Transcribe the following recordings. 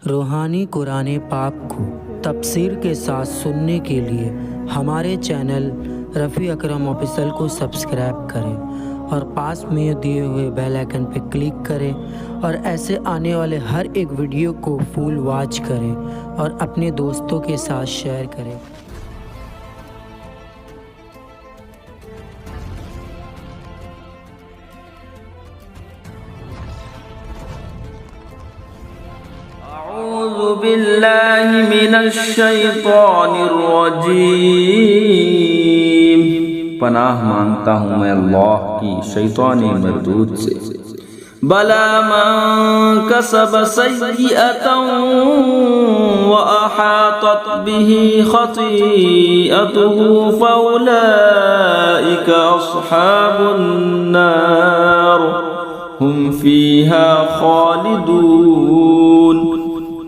روحانی قرآن پاک کو تفسیر کے ساتھ سننے کے لیے ہمارے چینل رفیع اکرم آفیشل کو سبسکرائب کریں اور پاس میں دیے ہوئے بیل آئیکن پہ کلک کریں اور ایسے آنے والے ہر ایک ویڈیو کو فل واچ کریں اور اپنے دوستوں کے ساتھ شیئر کریں۔ اعوذ باللہ من الشیطان الرجیم، پناہ مانگتا ہوں میں اللہ کی شیطانی مردود سے۔ بلا من کسب سیئۃ واحاطت به خطیئته فاولئک اصحاب النار هم فيها خالدون۔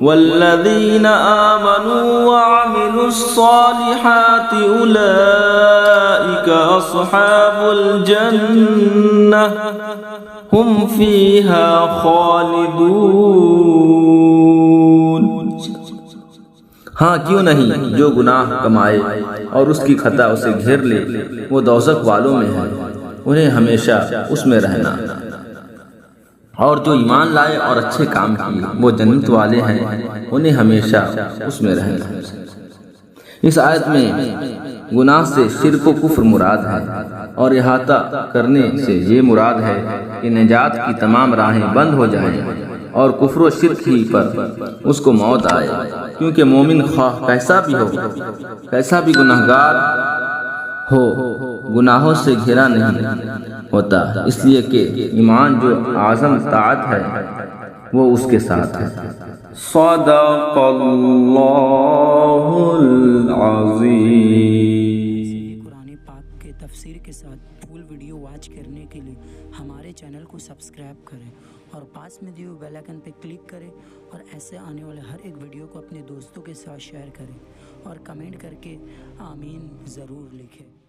والذین آمنوا وعملوا الصالحات أولئك أصحاب الجنة هم فيها خالدون۔ ہاں کیوں نہیں، جو گناہ کمائے اور اس کی خطا اسے گھیر لے وہ دوزخ والوں میں ہے، انہیں ہمیشہ اس میں رہنا۔ اور جو ایمان لائے اور اچھے کام کیے وہ جنت والے ہیں، انہیں ہمیشہ اس میں رہنا۔ اس آیت میں گناہ سے شرک و کفر مراد ہے، اور احاطہ کرنے سے یہ مراد ہے کہ نجات کی تمام راہیں بند ہو جائیں اور کفر و شرک ہی پر اس کو موت آئے، کیونکہ مومن خواہ کیسا بھی گناہگار ہو گناہوں سے گھرا نہیں ہوتا، اس لیے کہ ایمان جو اعظم طاعت ہے وہ اس کے ساتھ ہے۔ صدق اللہ العظیم۔ قرآن پاک کے تفسیر کے ساتھ فل ویڈیو واچ کرنے کے لیے ہمارے چینل کو سبسکرائب کریں اور پاس میں دیے ہوئے بیل آئیکن پہ کلک کریں اور ایسے آنے والے ہر ایک ویڈیو کو اپنے دوستوں کے ساتھ شیئر کریں اور کمنٹ کر کے آمین ضرور لکھیں۔